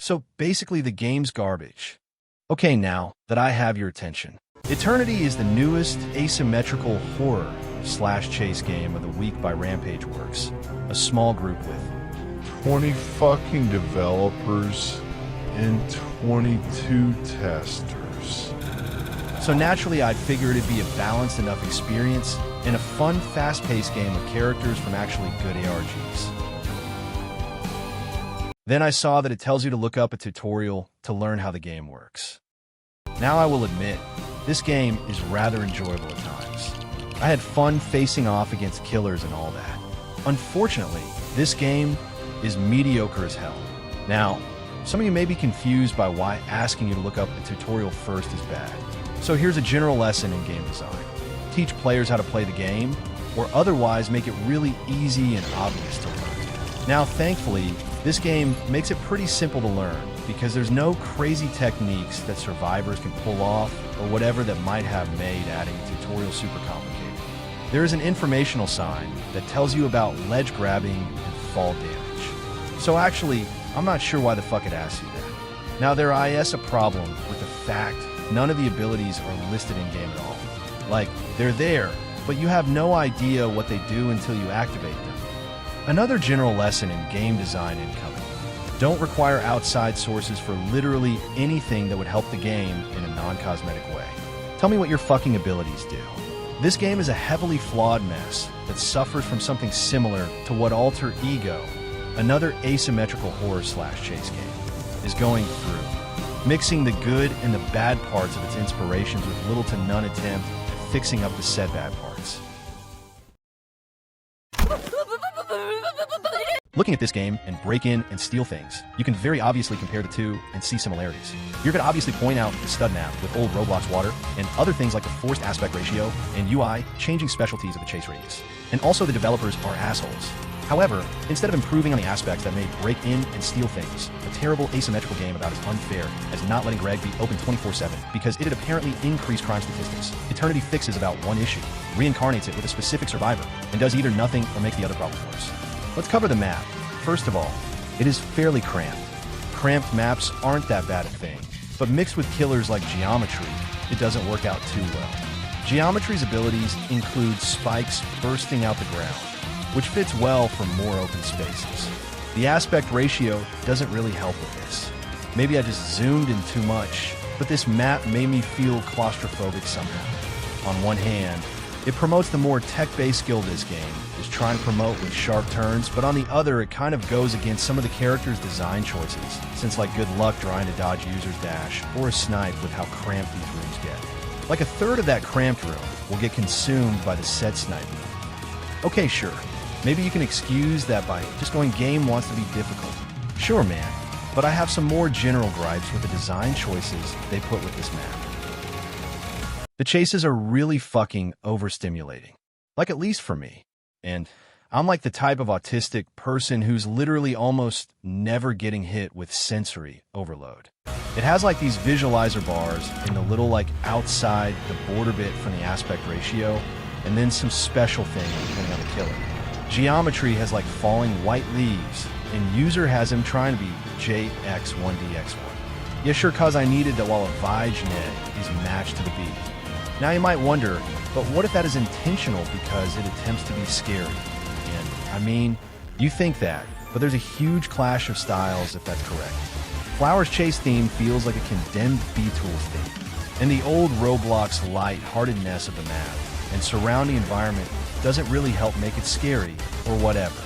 So basically the game's garbage. Okay, now that I have your attention. Eternity is the newest asymmetrical horror/chase game of the week by Rampage Works, a small group with 20 fucking developers and 22 testers. So naturally I'd figured it'd be a balanced enough experience and a fun, fast-paced game with characters from actually good ARGs. Then I saw that it tells you to look up a tutorial to learn how the game works. Now I will admit, this game is rather enjoyable at times. I had fun facing off against killers and all that. Unfortunately, this game is mediocre as hell. Now, some of you may be confused by why asking you to look up a tutorial first is bad. So here's a general lesson in game design. Teach players how to play the game, or otherwise make it really easy and obvious to learn. Now, thankfully, this game makes it pretty simple to learn because there's no crazy techniques that survivors can pull off or whatever that might have made adding a tutorial super complicated. There is an informational sign that tells you about ledge grabbing and fall damage. So actually, I'm not sure why the fuck it asks you that. Now there is a problem with the fact none of the abilities are listed in game at all. Like, they're there, but you have no idea what they do until you activate them. Another general lesson in game design incoming. Don't require outside sources for literally anything that would help the game in a non-cosmetic way. Tell me what your fucking abilities do. This game is a heavily flawed mess that suffers from something similar to what Alter Ego, another asymmetrical horror/chase game, is going through, mixing the good and the bad parts of its inspirations with little to none attempt at fixing up the said bad parts. Looking at this game and break in and steal things, you can very obviously compare the two and see similarities. You could obviously point out the stud map with old Roblox water and other things like the forced aspect ratio and UI changing specialties of the chase radius. And also the developers are assholes. However, instead of improving on the aspects that made break in and steal things a terrible asymmetrical game about as unfair as not letting Greg be open 24/7 because it had apparently increased crime statistics, Eternity fixes about one issue, reincarnates it with a specific survivor, and does either nothing or make the other problem worse. Let's cover the map. First of all, it is fairly cramped. Cramped maps aren't that bad a thing, but mixed with killers like Geometry, it doesn't work out too well. Geometry's abilities include spikes bursting out the ground, which fits well for more open spaces. The aspect ratio doesn't really help with this. Maybe I just zoomed in too much, but this map made me feel claustrophobic somehow. On one hand, it promotes the more tech-based skill this game is trying to promote with sharp turns, but on the other, it kind of goes against some of the characters' design choices, since like good luck trying to dodge users' dash or a snipe with how cramped these rooms get. Like a third of that cramped room will get consumed by the said sniping. Okay, sure. Maybe you can excuse that by just going game wants to be difficult. Sure, man, but I have some more general gripes with the design choices they put with this map. The chases are really fucking overstimulating. Like, at least for me. And I'm like the type of autistic person who's literally almost never getting hit with sensory overload. It has like these visualizer bars in the little like outside the border bit from the aspect ratio, and then some special thing depending on the killer. Geometry has like falling white leaves, and user has him trying to be JX1DX1. Yeah, sure, cause I needed that while a Vige net is matched to the beat. Now you might wonder, but what if that is intentional because it attempts to be scary? And, I mean, you think that, but there's a huge clash of styles if that's correct. Flower's chase theme feels like a condemned B-Tools theme, and the old Roblox light-heartedness of the map and surrounding environment doesn't really help make it scary or whatever.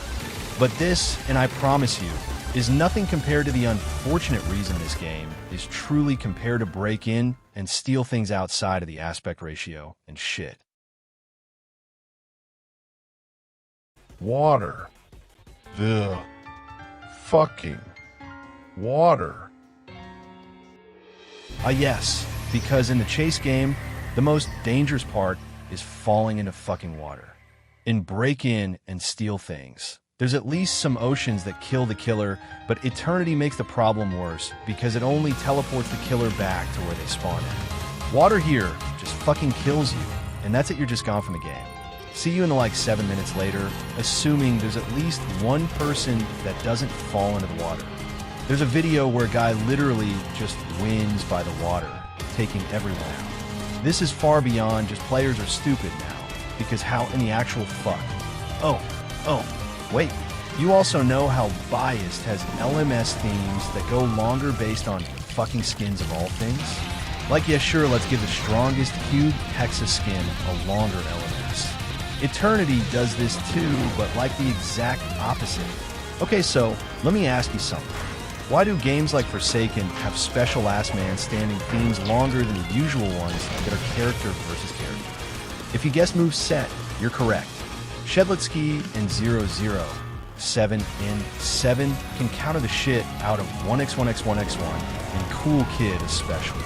But this, and I promise you, is nothing compared to the unfortunate reason this game is truly compared to break in and steal things outside of the aspect ratio and shit. Water. The fucking water. Yes, because in the chase game, the most dangerous part is falling into fucking water. In break in and steal things, there's at least some oceans that kill the killer, but Eternity makes the problem worse because it only teleports the killer back to where they spawn at. Water here just fucking kills you, and that's it, you're just gone from the game. See you in like 7 minutes later, assuming there's at least one person that doesn't fall into the water. There's a video where a guy literally just wins by the water, taking everyone out. This is far beyond just players are stupid now, because how in the actual fuck? Wait. You also know how BIAST has LMS themes that go longer based on fucking skins of all things? Like, yeah, sure, let's give the strongest cube Hexa skin a longer LMS. Eternity does this too, but like the exact opposite. Okay, so let me ask you something. Why do games like Forsaken have special last man standing themes longer than the usual ones that are character versus character? If you guessed move set, you're correct. Shedlitsky and 007 in 7 can counter the shit out of 1x1x1x1 and Cool Kid especially.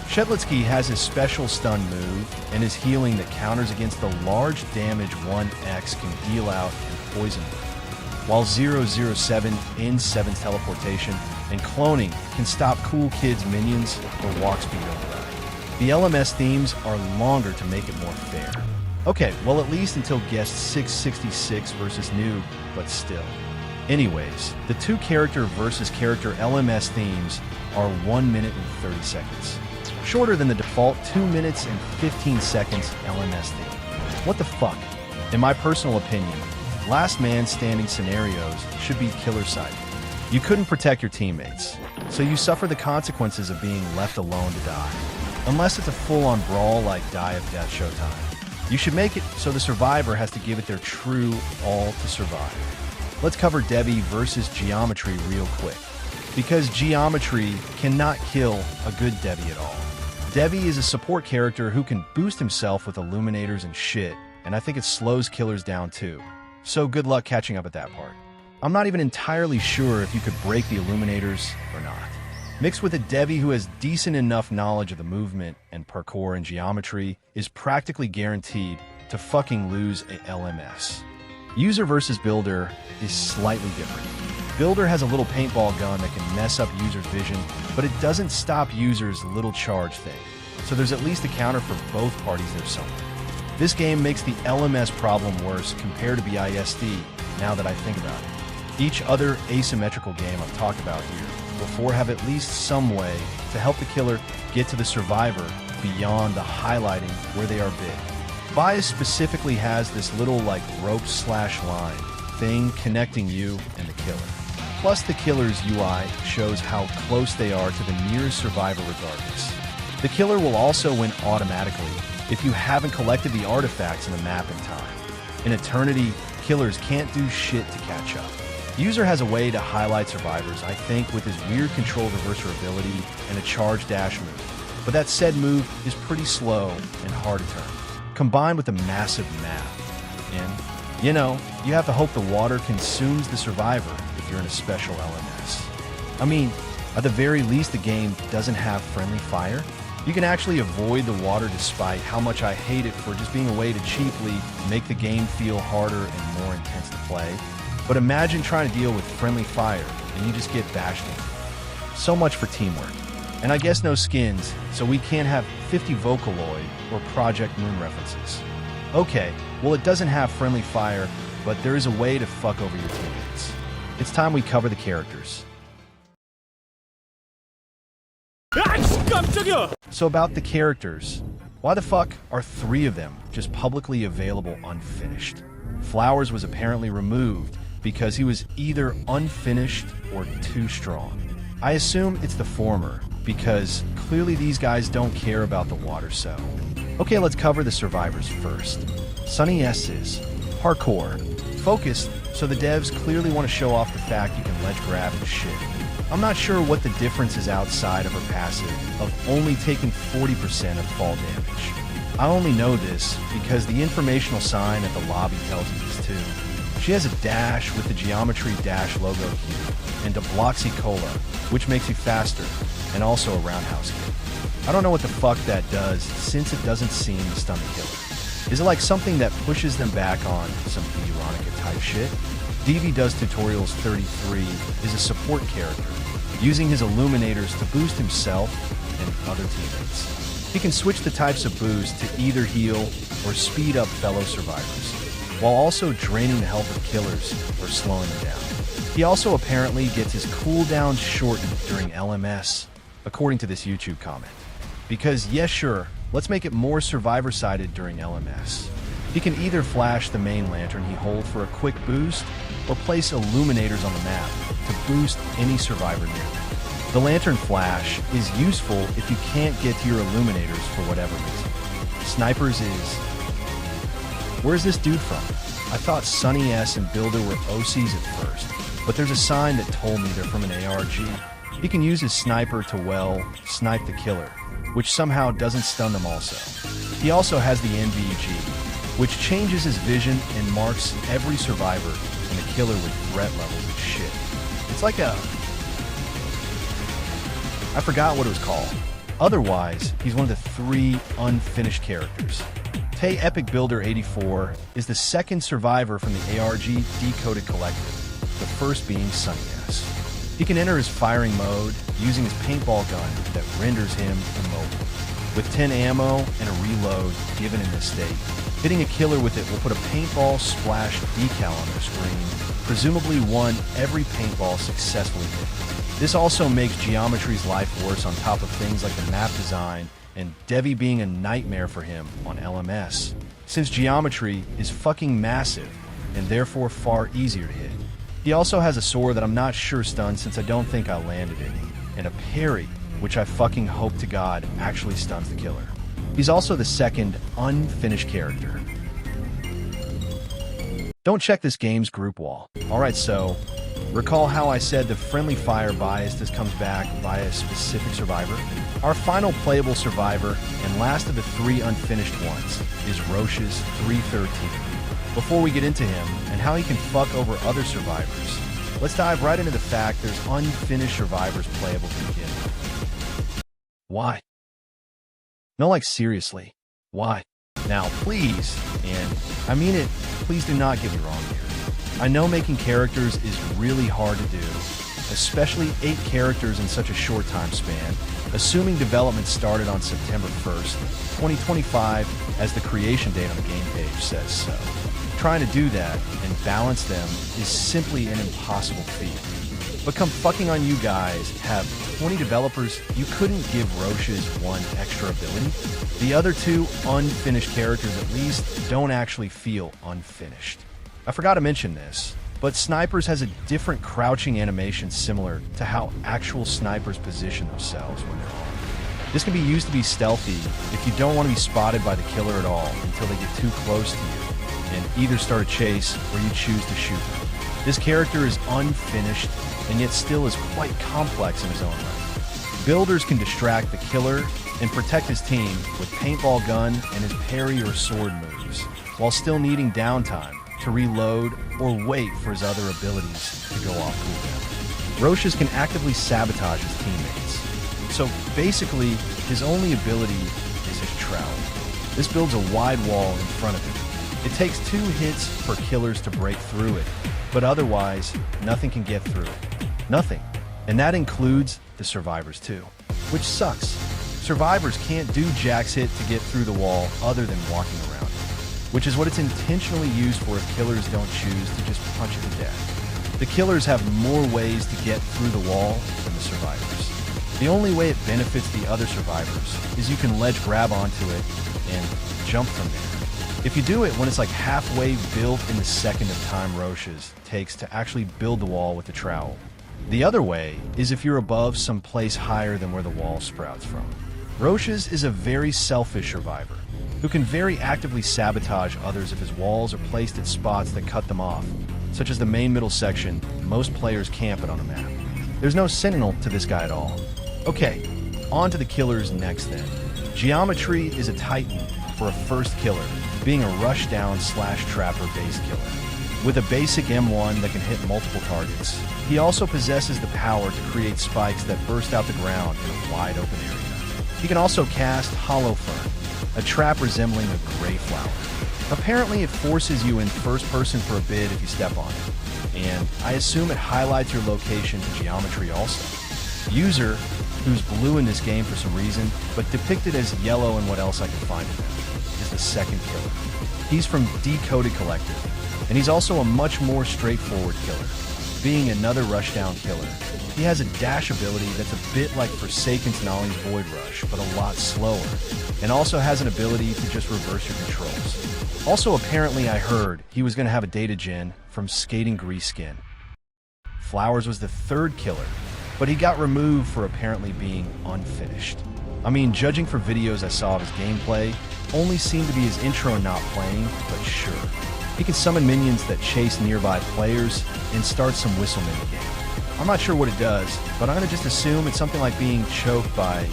Shedlitsky has his special stun move and his healing that counters against the large damage 1x can deal out and poison move, while 007 in 7's teleportation and cloning can stop Cool Kid's minions or walk speed override. The LMS themes are longer to make it more fair. Okay, well at least until guest 666 versus Noob, but still. Anyways, the 2 character versus character LMS themes are 1 minute and 30 seconds. Shorter than the default 2 minutes and 15 seconds LMS theme. What the fuck? In my personal opinion, last man standing scenarios should be killer-sided. You couldn't protect your teammates, so you suffer the consequences of being left alone to die. Unless it's a full-on brawl like Die of Death Showtime. You should make it so the survivor has to give it their true all to survive. Let's cover Debbie versus Geometry real quick, because Geometry cannot kill a good Debbie at all. Debbie is a support character who can boost himself with illuminators and shit, and I think it slows killers down too. So good luck catching up at that part. I'm not even entirely sure if you could break the illuminators or not. Mixed with a Debbie who has decent enough knowledge of the movement and parkour and geometry is practically guaranteed to fucking lose a LMS. User versus Builder is slightly different. Builder has a little paintball gun that can mess up users' vision, but it doesn't stop users' little charge thing. So there's at least a counter for both parties there somewhere. This game makes the LMS problem worse compared to BIST, now that I think about it. Each other asymmetrical game I've talked about here before have at least some way to help the killer get to the survivor beyond the highlighting where they are big. BIAST specifically has this little like rope/line thing connecting you and the killer. Plus the killer's UI shows how close they are to the nearest survivor regardless. The killer will also win automatically if you haven't collected the artifacts in the map in time. In Eternity, killers can't do shit to catch up. User has a way to highlight survivors, I think, with his weird control reverser ability and a charge dash move. But that said move is pretty slow and hard to turn, combined with a massive map. And, you know, you have to hope the water consumes the survivor if you're in a special LMS. I mean, at the very least the game doesn't have friendly fire. You can actually avoid the water despite how much I hate it for just being a way to cheaply make the game feel harder and more intense to play. But imagine trying to deal with friendly fire and you just get bashed in. So much for teamwork. And I guess no skins, so we can't have 50 Vocaloid or Project Moon references. Okay, well it doesn't have friendly fire, but there is a way to fuck over your teammates. It's time we cover the characters. So about the characters, why the fuck are 3 of them just publicly available unfinished? Flowers was apparently removed because he was either unfinished or too strong. I assume it's the former, because clearly these guys don't care about the water so. Okay, let's cover the survivors first. Sunny S's, parkour, focused, so the devs clearly want to show off the fact you can ledge grab and shit. I'm not sure what the difference is outside of her passive of only taking 40% of fall damage. I only know this because the informational sign at the lobby tells me this too. She has a dash with the Geometry Dash logo here, and a Bloxy Cola, which makes you faster, and also a roundhouse kick. I don't know what the fuck that does, since it doesn't seem to stun the killer. Is it like something that pushes them back on some Veronica type shit? DV Does Tutorials 33 is a support character, using his illuminators to boost himself and other teammates. He can switch the types of boost to either heal or speed up fellow survivors, while also draining the health of killers or slowing them down. He also apparently gets his cooldown shortened during LMS, according to this YouTube comment. Because, yes, sure, let's make it more survivor-sided during LMS. He can either flash the main lantern he holds for a quick boost, or place illuminators on the map to boost any survivor near them. The lantern flash is useful if you can't get to your illuminators for whatever reason. Snipers is... Where's this dude from? I thought Sunny S and Builder were OCs at first, but there's a sign that told me they're from an ARG. He can use his sniper to, well, snipe the killer, which somehow doesn't stun them also. He also has the NVG, which changes his vision and marks every survivor and a killer with threat levels and shit. It's like a... I forgot what it was called. Otherwise, he's one of the 3 unfinished characters. Tay Epic Builder 84 is the second survivor from the ARG Decoded Collective, the first being Sunny S. He can enter his firing mode using his paintball gun that renders him immobile. With 10 ammo and a reload given in this state, hitting a killer with it will put a paintball splash decal on their screen, presumably one every paintball successfully hit. This also makes Geometry's life worse on top of things like the map design and Devi being a nightmare for him on LMS, since Geometry is fucking massive and therefore far easier to hit. He also has a sword that I'm not sure stuns since I don't think I landed it, and a parry, which I fucking hope to God actually stuns the killer. He's also the second unfinished character. Don't check this game's group wall. Alright, so, recall how I said the friendly fire bias comes back via a specific survivor? Our final playable survivor, and last of the 3 unfinished ones, is Roche's 313. Before we get into him, and how he can fuck over other survivors, let's dive right into the fact there's unfinished survivors playable to begin with. Why? No, like seriously, why? Now, please, and I mean it, please do not get me wrong here. I know making characters is really hard to do, especially 8 characters in such a short time span, assuming development started on September 1st, 2025, as the creation date on the game page says so. Trying to do that and balance them is simply an impossible feat. But come fucking on you guys, have 20 developers, you couldn't give Roche's 1 extra ability? The other 2 unfinished characters at least don't actually feel unfinished. I forgot to mention this, but Snipers has a different crouching animation similar to how actual snipers position themselves when they're armed. This can be used to be stealthy if you don't want to be spotted by the killer at all until they get too close to you and either start a chase or you choose to shoot them. This character is unfinished and yet still is quite complex in his own right. Builders can distract the killer and protect his team with paintball gun and his parry or sword moves, while still needing downtime to reload or wait for his other abilities to go off cooldown. Roche's can actively sabotage his teammates. So basically, his only ability is his trowel. This builds a wide wall in front of him. It takes 2 hits for killers to break through it, but otherwise, nothing can get through it. Nothing. And that includes the survivors too, which sucks. Survivors can't do Jack's hit to get through the wall other than walking around it, which is what it's intentionally used for if killers don't choose to just punch it to death. The killers have more ways to get through the wall than the survivors. The only way it benefits the other survivors is you can ledge grab onto it and jump from there. If you do it when it's like halfway built in the second of time Roche's takes to actually build the wall with the trowel. The other way is if you're above some place higher than where the wall sprouts from. Roche's is a very selfish survivor who can very actively sabotage others if his walls are placed at spots that cut them off, such as the main middle section. Most players camp it on a map. There's no sentinel to this guy at all. Okay, on to the killers next then. Geometry is a titan for a first killer, being a rushdown/trapper base killer. With a basic M1 that can hit multiple targets, he also possesses the power to create spikes that burst out the ground in a wide open area. He can also cast Hollow Fern, a trap resembling a gray flower. Apparently it forces you in first person for a bit if you step on it, and I assume it highlights your location to Geometry also. User, who's blue in this game for some reason, but depicted as yellow in what else I can find of him, is the second killer. He's from Decoded Collective, and he's also a much more straightforward killer. being another rushdown killer. He has a dash ability that's a bit like Forsaken's Nolly's Void Rush, but a lot slower, and also has an ability to just reverse your controls. Also, apparently I heard he was going to have a data gen from Skating Grease Skin. Flowers was the third killer, but he got removed for apparently being unfinished. I mean, judging for videos I saw of his gameplay, only seemed to be his intro not playing, but sure. He can summon minions that chase nearby players and start some whistle minigame. I'm not sure what it does, but I'm going to just assume it's something like being choked by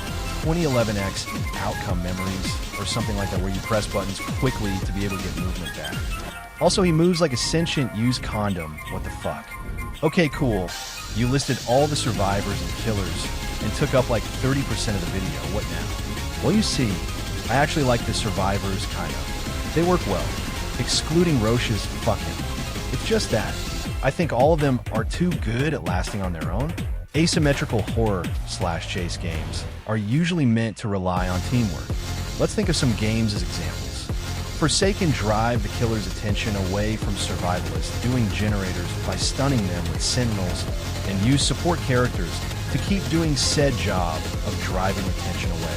2011X outcome memories or something like that, where you press buttons quickly to be able to get movement back. Also, he moves like a sentient used condom. What the fuck? Okay, cool. You listed all the survivors and killers and took up like 30% of the video. What now? Well, you see, I actually like the survivors, kind of. They work well, excluding Roche's fucking. It's just that I think all of them are too good at lasting on their own. Asymmetrical horror/chase games are usually meant to rely on teamwork. Let's think of some games as examples. Forsaken drive the killer's attention away from survivalists, doing generators by stunning them with sentinels, and use support characters to keep doing said job of driving attention away.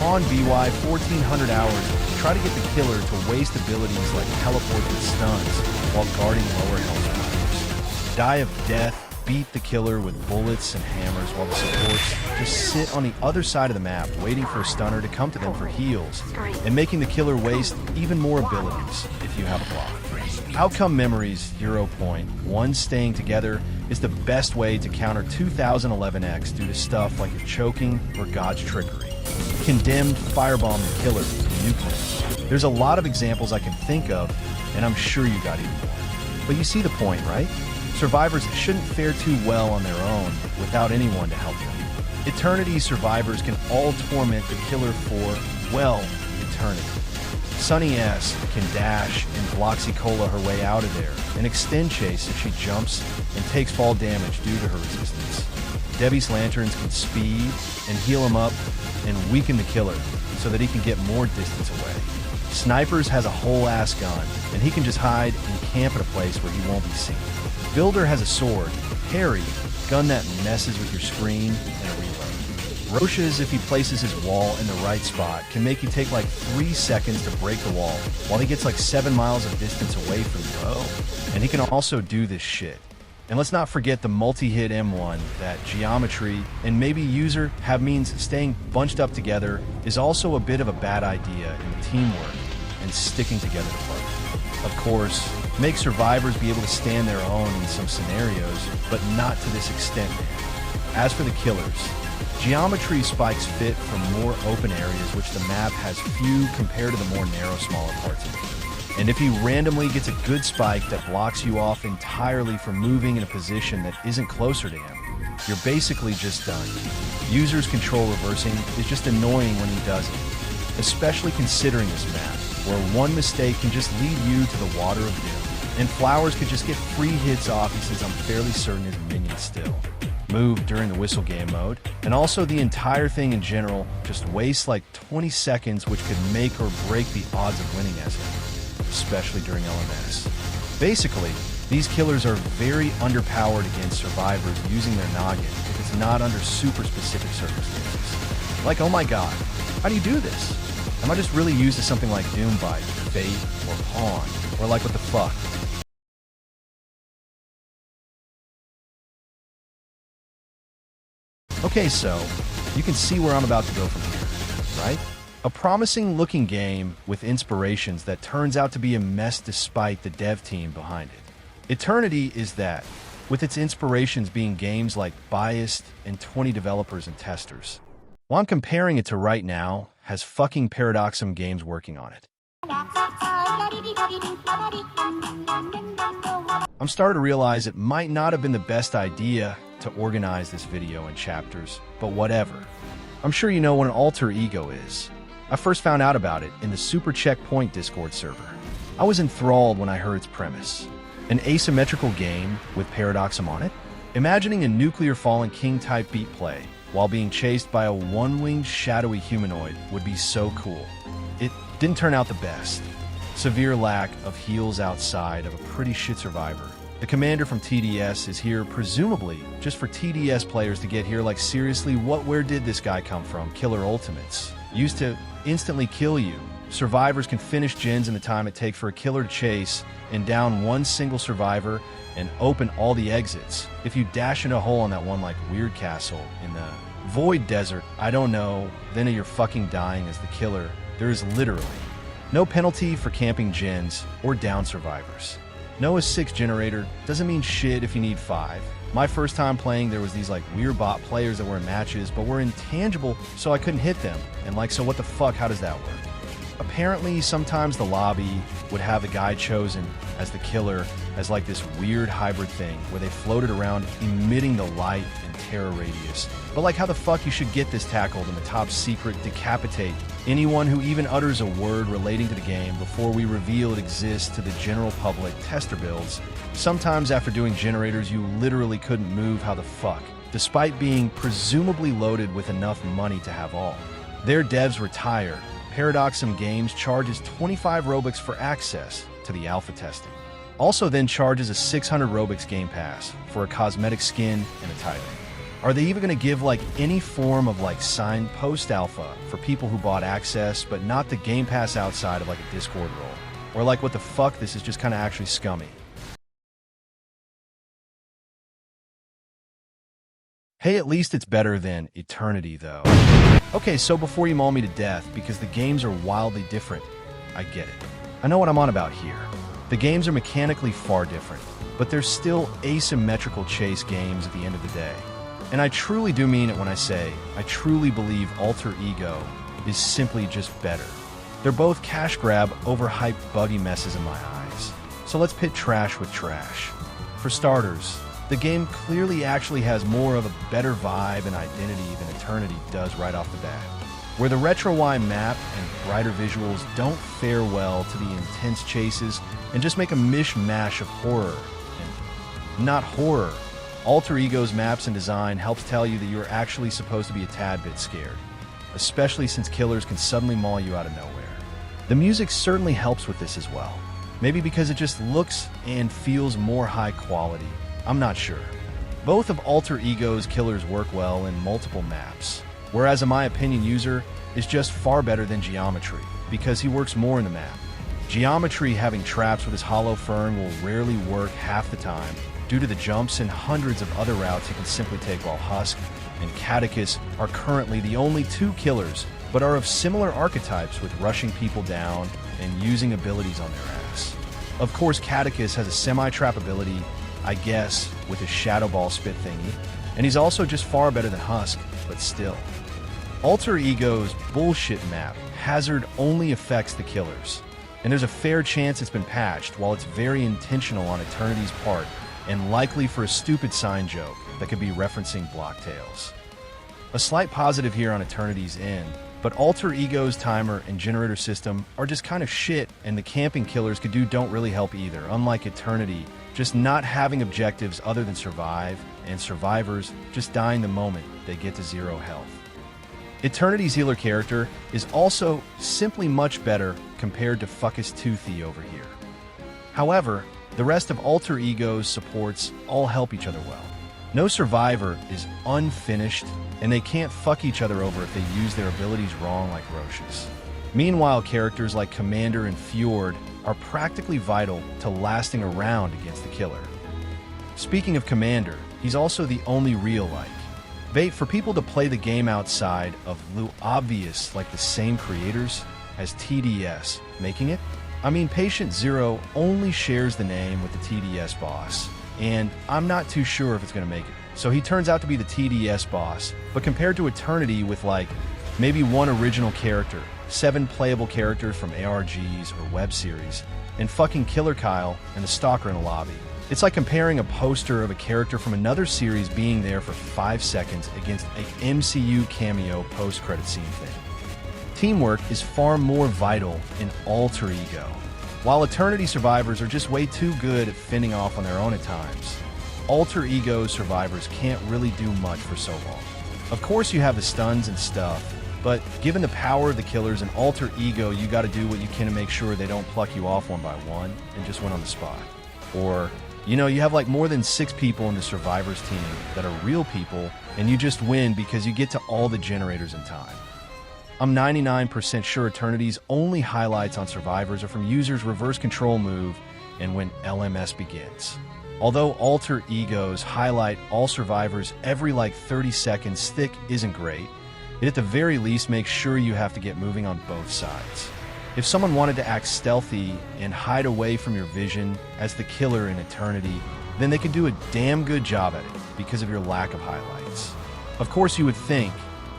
On BY 1400 hours, try to get the killer to waste abilities like teleport with stuns while guarding lower health survivors. Die of death, beat the killer with bullets and hammers while the supports just sit on the other side of the map waiting for a stunner to come to them for heals, and making the killer waste even more abilities if you have a block. Outcome memories 0.1 staying together is the best way to counter 2011X due to stuff like your choking or God's trickery. Condemned firebomb the killer with nuclear. There's a lot of examples I can think of, and I'm sure you got even more. But you see the point, right? Survivors shouldn't fare too well on their own without anyone to help them. Eternity survivors can all torment the killer for, well, eternity. Sunny S can dash and Bloxy Cola her way out of there, and extend chase if she jumps and takes fall damage due to her resistance. Debbie's lanterns can speed and heal him up and weaken the killer so that he can get more distance away. Snipers has a whole ass gun, and he can just hide and camp at a place where he won't be seen. Builder has a sword, Harry, gun that messes with your screen, and a reload. Roche's, if he places his wall in the right spot, can make you take like 3 seconds to break the wall, while he gets like 7 miles of distance away from you. Oh, and he can also do this shit. And let's not forget the multi-hit M1 that Geometry and maybe User have means staying bunched up together is also a bit of a bad idea in the teamwork and sticking together to play. Of course, make survivors be able to stand their own in some scenarios, but not to this extent, man. As for the killers, Geometry spikes fit for more open areas which the map has few compared to the more narrow, smaller parts of it. And if he randomly gets a good spike that blocks you off entirely from moving in a position that isn't closer to him, you're basically just done. User's control reversing is just annoying when he does it, especially considering this map, where one mistake can just lead you to the water of doom. And Flowers could just get free hits off, he says I'm fairly certain his minions still move during the whistle game mode, and also the entire thing in general just wastes like 20 seconds, which could make or break the odds of winning as him, especially during LMS. Basically, these killers are very underpowered against survivors using their noggin if it's not under super specific circumstances. Like, oh my god, how do you do this? Am I just really used to something like Doombite, Fate, or Pawn? Or like, what the fuck? Okay, so, you can see where I'm about to go from here, right? A promising looking game with inspirations that turns out to be a mess despite the dev team behind it. Eternity is that, with its inspirations being games like BIAST and 20 developers and testers. While I'm comparing it to right now, has fucking Paradoxum games working on it. I'm starting to realize it might not have been the best idea to organize this video in chapters, but whatever. I'm sure you know what an alter ego is. I first found out about it in the Super Checkpoint Discord server. I was enthralled when I heard its premise. An asymmetrical game with Paradoxum on it? Imagining a nuclear fallen king type beat play while being chased by a one-winged shadowy humanoid would be so cool. It didn't turn out the best. Severe lack of heals outside of a pretty shit survivor, The commander from TDS is here presumably just for TDS players to get here. Like, seriously, where did this guy come from? Killer ultimates. Used to instantly kill you. Survivors can finish gens in the time it takes for a killer to chase and down one single survivor and open all the exits. If you dash in a hole on that one like weird castle in the void desert, I don't know, then you're fucking dying as the killer. There is literally no penalty for camping gens or down survivors. No, a 6 generator doesn't mean shit if you need 5. My first time playing, there was these like weird bot players that were in matches, but were intangible, so I couldn't hit them. And like, so what the fuck, how does that work? Apparently, sometimes the lobby would have a guy chosen as the killer as like this weird hybrid thing where they floated around emitting the light and terror radius. But like, how the fuck you should get this tackled in the top secret decapitate anyone who even utters a word relating to the game before we reveal it exists to the general public tester builds. Sometimes after doing generators, you literally couldn't move. How the fuck? Despite being presumably loaded with enough money to have all. Their devs retire. Paradoxum Games charges 25 Robux for access to the alpha testing. Also then charges a 600 Robux Game Pass for a cosmetic skin and a title. Are they even going to give like any form of like signed post-alpha for people who bought access but not the Game Pass outside of like a Discord role? Or like, what the fuck, this is just kind of actually scummy. Hey, at least it's better than Eternity, though. Okay, so before you maul me to death, because the games are wildly different, I get it. I know what I'm on about here. The games are mechanically far different, but they're still asymmetrical chase games at the end of the day. And I truly do mean it when I say, I truly believe Alter Ego is simply just better. They're both cash grab, overhyped, buggy messes in my eyes. So let's pit trash with trash. For starters, the game clearly actually has more of a better vibe and identity than Eternity does right off the bat, where the Retro Y map and brighter visuals don't fare well to the intense chases and just make a mishmash of horror and not horror. Alter Ego's maps and design helps tell you that you're actually supposed to be a tad bit scared, especially since killers can suddenly maul you out of nowhere. The music certainly helps with this as well, maybe because it just looks and feels more high quality. I'm not sure. Both of Alter Ego's killers work well in multiple maps, whereas in my opinion User is just far better than Geometry, because he works more in the map. Geometry having traps with his hollow fern will rarely work half the time, due to the jumps and hundreds of other routes he can simply take, while Husk and Catechus are currently the only 2 killers, but are of similar archetypes with rushing people down and using abilities on their ass. Of course, Catechus has a semi-trap ability, I guess, with his Shadow Ball spit thingy, and he's also just far better than Husk, but still. Alter Ego's bullshit map, Hazard, only affects the killers, and there's a fair chance it's been patched, while it's very intentional on Eternity's part, and likely for a stupid sign joke that could be referencing Blocktails. A slight positive here on Eternity's end, but Alter Ego's timer and generator system are just kind of shit, and the camping killers could do don't really help either, unlike Eternity, just not having objectives other than survive, and survivors just dying the moment they get to 0 health. Eternity's healer character is also simply much better compared to Fuckus Toothy over here. However, the rest of Alter Ego's supports all help each other well. No survivor is unfinished, and they can't fuck each other over if they use their abilities wrong like Roches. Meanwhile, characters like Commander and Fjord are practically vital to lasting around against the killer. Speaking of Commander, he's also the only real-like. Bait for people to play the game outside of Lu obvious like the same creators as TDS, making it? I mean, Patient Zero only shares the name with the TDS boss, and I'm not too sure if it's going to make it. So he turns out to be the TDS boss, but compared to Eternity with like maybe 1 original character, 7 playable characters from ARGs or web series, and fucking Killer Kyle and the Stalker in a lobby. It's like comparing a poster of a character from another series being there for 5 seconds against a MCU cameo post-credit scene thing. Teamwork is far more vital in Alter Ego, while Eternity survivors are just way too good at fending off on their own at times. Alter Ego survivors can't really do much for so long. Of course you have the stuns and stuff, but given the power of the killers in Alter Ego, you gotta do what you can to make sure they don't pluck you off one by one and just win on the spot. Or You know, you have like more than 6 people in the survivors team that are real people, and you just win because you get to all the generators in time. I'm 99% sure Eternity's only highlights on survivors are from users' reverse control move and when LMS begins. Although alter egos highlight all survivors every like 30 seconds, thick isn't great. It at the very least makes sure you have to get moving on both sides. If someone wanted to act stealthy and hide away from your vision as the killer in Eternity, then they could do a damn good job at it because of your lack of highlights. Of course you would think,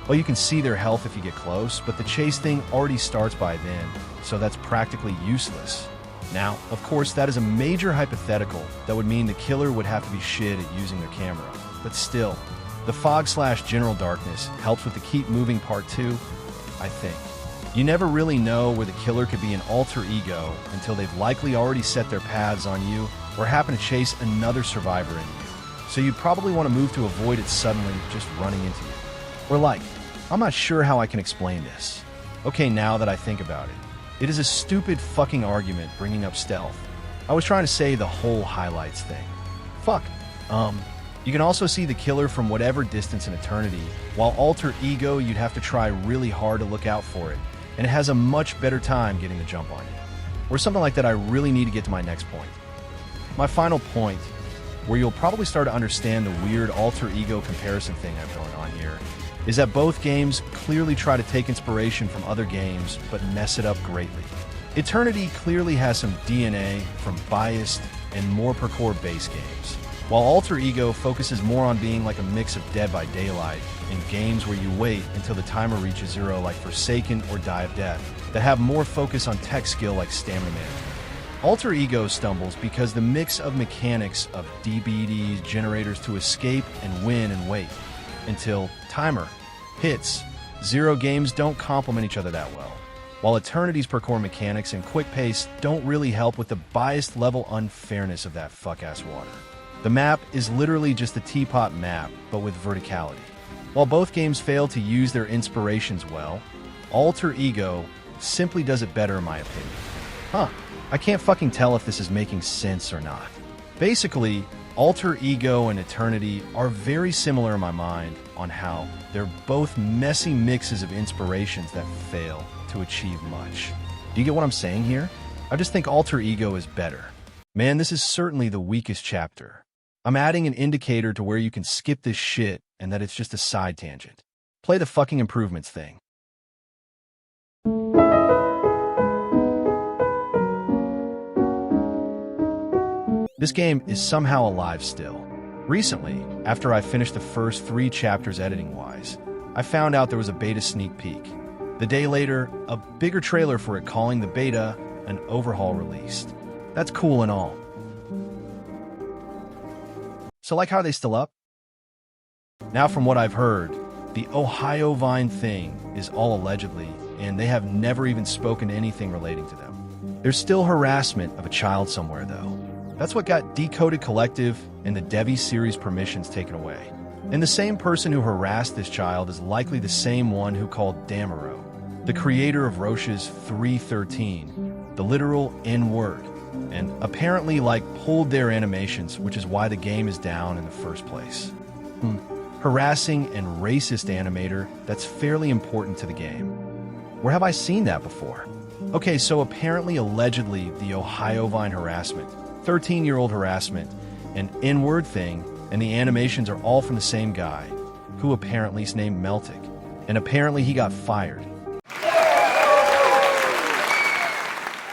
well, you can see their health if you get close, but the chase thing already starts by then, so that's practically useless. Now, of course, that is a major hypothetical that would mean the killer would have to be shit at using their camera. But still, the fog/general darkness helps with the keep moving part too, I think. You never really know where the killer could be an alter ego until they've likely already set their paths on you or happen to chase another survivor in you. So you'd probably want to move to avoid it suddenly just running into you. Or like, I'm not sure how I can explain this. Okay, now that I think about it. It is a stupid fucking argument bringing up stealth. I was trying to say the whole highlights thing. Fuck. You can also see the killer from whatever distance in Eternity, while alter ego you'd have to try really hard to look out for it, and it has a much better time getting the jump on you. Or something like that. I really need to get to my next point. My final point, where you'll probably start to understand the weird alter ego comparison thing I've going on here, is that both games clearly try to take inspiration from other games, but mess it up greatly. Eternity clearly has some DNA from BIAST and more parkour base games, while Alter Ego focuses more on being like a mix of Dead by Daylight and games where you wait until the timer reaches 0 like Forsaken or Die of Death, that have more focus on tech skill like stamina management. Alter Ego stumbles because the mix of mechanics of DBDs, generators to escape and win and wait until timer hits 0 games don't complement each other that well, while Eternity's parkour mechanics and quick pace don't really help with the biased level unfairness of that fuck-ass water. The map is literally just a teapot map, but with verticality. While both games fail to use their inspirations well, Alter Ego simply does it better in my opinion. I can't fucking tell if this is making sense or not. Basically, Alter Ego and Eternity are very similar in my mind on how they're both messy mixes of inspirations that fail to achieve much. Do you get what I'm saying here? I just think Alter Ego is better. Man, this is certainly the weakest chapter. I'm adding an indicator to where you can skip this shit and that it's just a side tangent. Play the fucking improvements thing. This game is somehow alive still. Recently, after I finished the first 3 chapters editing-wise, I found out there was a beta sneak peek. The day later, a bigger trailer for it calling the beta an Overhaul released. That's cool and all. So like how are they still up? Now from what I've heard, the Ohio Vine thing is all allegedly, and they have never even spoken to anything relating to them. There's still harassment of a child somewhere though. That's what got Decoded Collective and the Devi series permissions taken away. And the same person who harassed this child is likely the same one who called Damaro, the creator of Roche's 313, the literal N-word, and apparently pulled their animations, which is why the game is down in the first place. Harassing and racist animator that's fairly important to the game. Where have I seen that before? Okay, so apparently allegedly the Ohio Vine harassment, 13-year-old harassment, and N-word thing, and the animations are all from the same guy, who apparently is named Meltic, and apparently he got fired.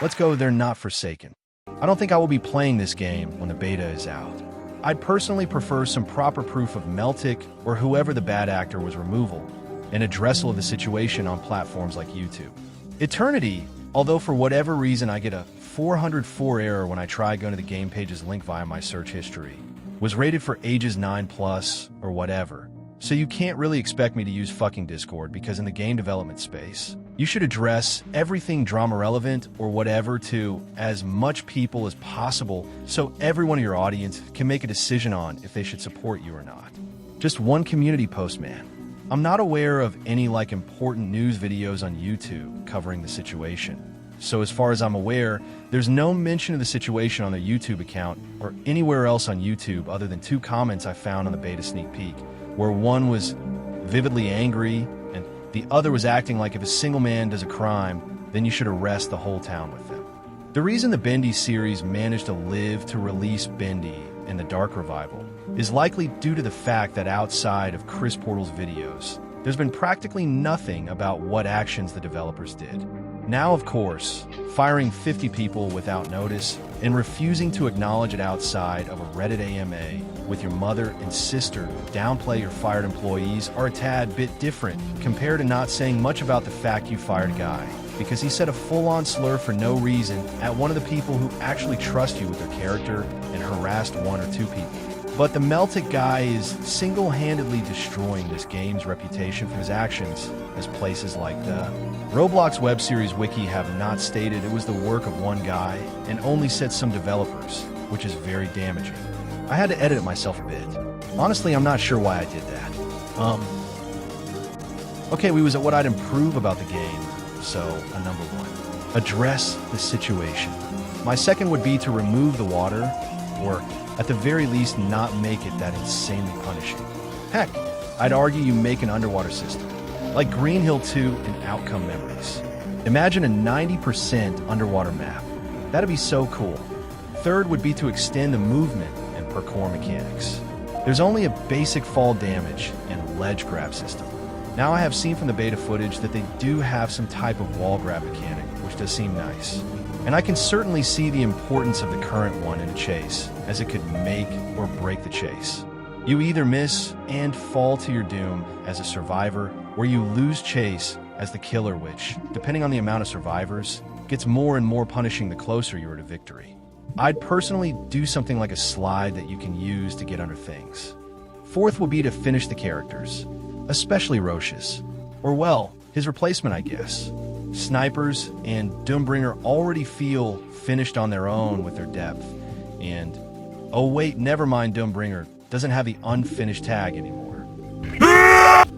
Let's go, they're not Forsaken. I don't think I will be playing this game when the beta is out. I'd personally prefer some proper proof of Meltic or whoever the bad actor was removal, and addressal of the situation on platforms like YouTube. Eternity, although for whatever reason I get a 404 error when I try going to the game page's link via my search history, was rated for ages 9+ or whatever, so you can't really expect me to use fucking Discord because in the game development space, you should address everything drama relevant or whatever to as much people as possible so everyone in your audience can make a decision on if they should support you or not. Just one community post, man. I'm not aware of any important news videos on YouTube covering the situation. so as far as I'm aware, there's no mention of the situation on their YouTube account or anywhere else on YouTube other than 2 comments I found on the beta sneak peek, where one was vividly angry and the other was acting like if a single man does a crime, then you should arrest the whole town with them. The reason the Bendy series managed to live to release Bendy in the Dark Revival is likely due to the fact that outside of Chris Portal's videos, there's been practically nothing about what actions the developers did. Now, of course, firing 50 people without notice and refusing to acknowledge it outside of a Reddit AMA with your mother and sister downplay your fired employees are a tad bit different compared to not saying much about the fact you fired a guy because he said a full-on slur for no reason at one of the people who actually trust you with their character and harassed 1 or 2 people. But the Meltic guy is single-handedly destroying this game's reputation for his actions, as places like the Roblox Webseries Wiki have not stated it was the work of one guy and only said some developers, which is very damaging. I had to edit it myself a bit. Honestly, I'm not sure why I did that. Okay, we was at what I'd improve about the game, so a number 1. Address the situation. My second would be to remove the water, or at the very least not make it that insanely punishing. Heck, I'd argue you make an underwater system, like Green Hill 2 in Outcome Memories. Imagine a 90% underwater map. That'd be so cool. Third would be to extend the movement and parkour mechanics. There's only a basic fall damage and ledge grab system. Now I have seen from the beta footage that they do have some type of wall grab mechanic, which does seem nice. And I can certainly see the importance of the current one in a chase, as it could make or break the chase. You either miss and fall to your doom as a survivor, or you lose chase as the killer, which, depending on the amount of survivors, gets more and more punishing the closer you are to victory. I'd personally do something like a slide that you can use to get under things. Fourth will be to finish the characters, especially Roche's, or well, his replacement, I guess. Snipers and Doombringer already feel finished on their own with their depth, and oh wait, never mind, Doombringer doesn't have the unfinished tag anymore.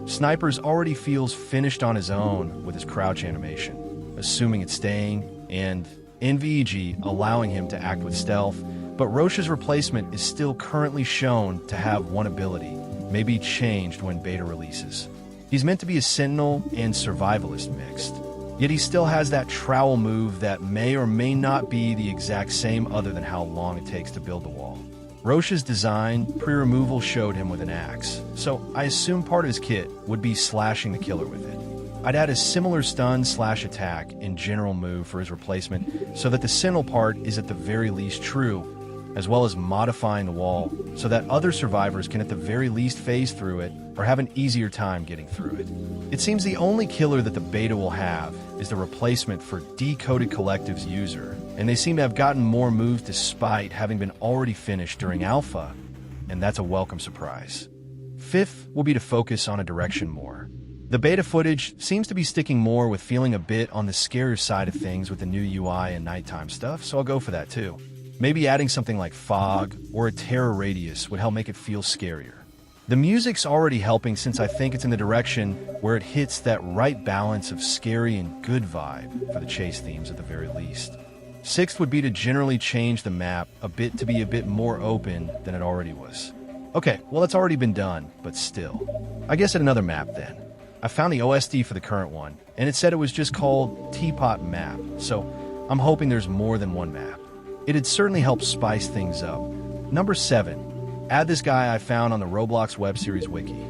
Snipers already feels finished on his own with his crouch animation, assuming it's staying, and NVEG allowing him to act with stealth, but Roche's replacement is still currently shown to have one ability, maybe changed when beta releases. He's meant to be a Sentinel and Survivalist mixed. Yet he still has that trowel move that may or may not be the exact same other than how long it takes to build the wall. Roche's design pre-removal showed him with an axe, so I assume part of his kit would be slashing the killer with it. I'd add a similar stun/attack and general move for his replacement so that the Sentinel part is at the very least true, as well as modifying the wall so that other survivors can at the very least phase through it or have an easier time getting through it. It seems the only killer that the beta will have is the replacement for Decoded Collective's user, and they seem to have gotten more moves despite having been already finished during alpha, and that's a welcome surprise. Fifth will be to focus on a direction more. The beta footage seems to be sticking more with feeling a bit on the scarier side of things with the new UI and nighttime stuff, so I'll go for that too. Maybe adding something like fog or a terror radius would help make it feel scarier. The music's already helping since I think it's in the direction where it hits that right balance of scary and good vibe for the chase themes at the very least. Sixth would be to generally change the map a bit to be a bit more open than it already was. Okay, well it's already been done, but still. I guess at another map then. I found the OSD for the current one, and it said it was just called Teapot Map, so I'm hoping there's more than one map. It'd certainly help spice things up. Number 7. Add this guy I found on the Roblox Webseries Wiki.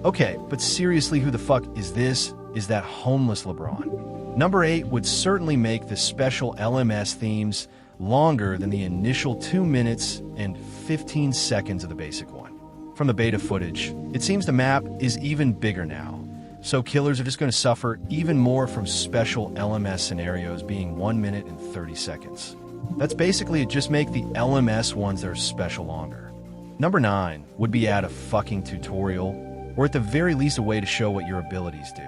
Okay, but seriously, who the fuck is this? Is that homeless LeBron? Number 8 would certainly make the special LMS themes longer than the initial 2 minutes and 15 seconds of the basic one. From the beta footage, it seems the map is even bigger now, so killers are just going to suffer even more from special LMS scenarios being 1 minute and 30 seconds. That's basically it, just make the LMS ones that are special longer. Number 9 would be add a fucking tutorial, or at the very least a way to show what your abilities do.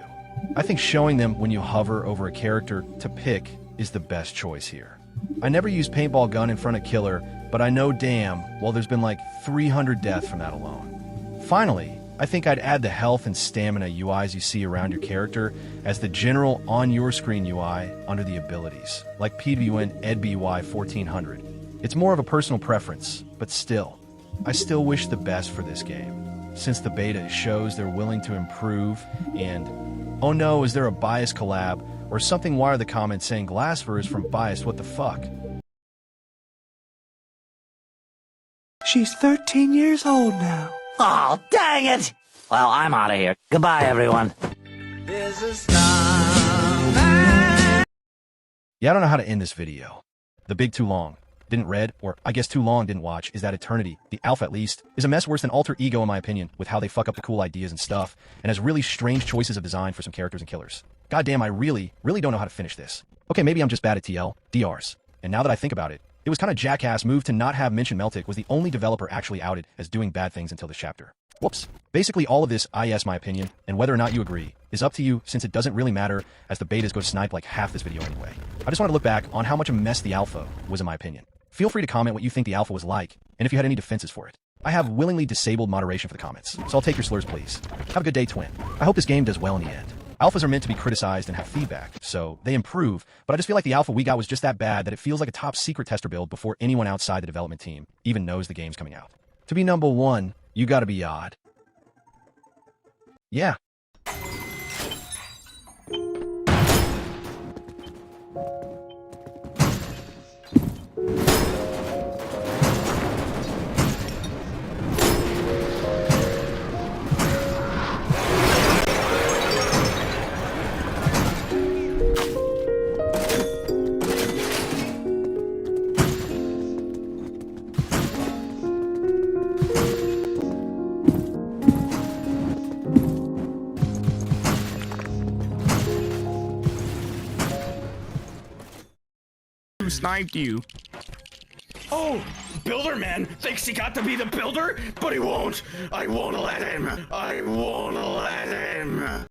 I think showing them when you hover over a character to pick is the best choice here. I never use paintball gun in front of killer, but I know damn well there's been like 300 deaths from that alone. Finally, I think I'd add the health and stamina UIs you see around your character as the general on-your-screen UI under the abilities, like PWN EdBY 1400. It's more of a personal preference, but still, I still wish the best for this game, since the beta shows they're willing to improve and, oh no, is there a BIAST collab, or something? Why are the comments saying Glassver is from BIAST? What the fuck? She's 13 years old now. Oh, dang it! Well, I'm out of here. Goodbye, everyone. Yeah, I don't know how to end this video. The big too long didn't read, or I guess too long didn't watch, is that Eternity, the alpha at least, is a mess worse than Alter Ego in my opinion, with how they fuck up the cool ideas and stuff, and has really strange choices of design for some characters and killers. Goddamn, I really don't know how to finish this. Okay, maybe I'm just bad at TL, DRs. And now that I think about it, it was kind of jackass move to not have mentioned Meltic was the only developer actually outed as doing bad things until this chapter. Whoops. Basically all of this, IS my opinion, and whether or not you agree, is up to you since it doesn't really matter as the betas go to snipe like half this video anyway. I just want to look back on how much a mess the alpha was in my opinion. Feel free to comment what you think the alpha was like, and if you had any defenses for it. I have willingly disabled moderation for the comments, so I'll take your slurs please. Have a good day, Twin. I hope this game does well in the end. Alphas are meant to be criticized and have feedback, so they improve, but I just feel like the alpha we got was just that bad that it feels like a top secret tester build before anyone outside the development team even knows the game's coming out. To be number one, you gotta be odd. Yeah. Sniped you. Oh, Builder Man thinks he got to be the builder, but he won't. I won't let him. I won't let him.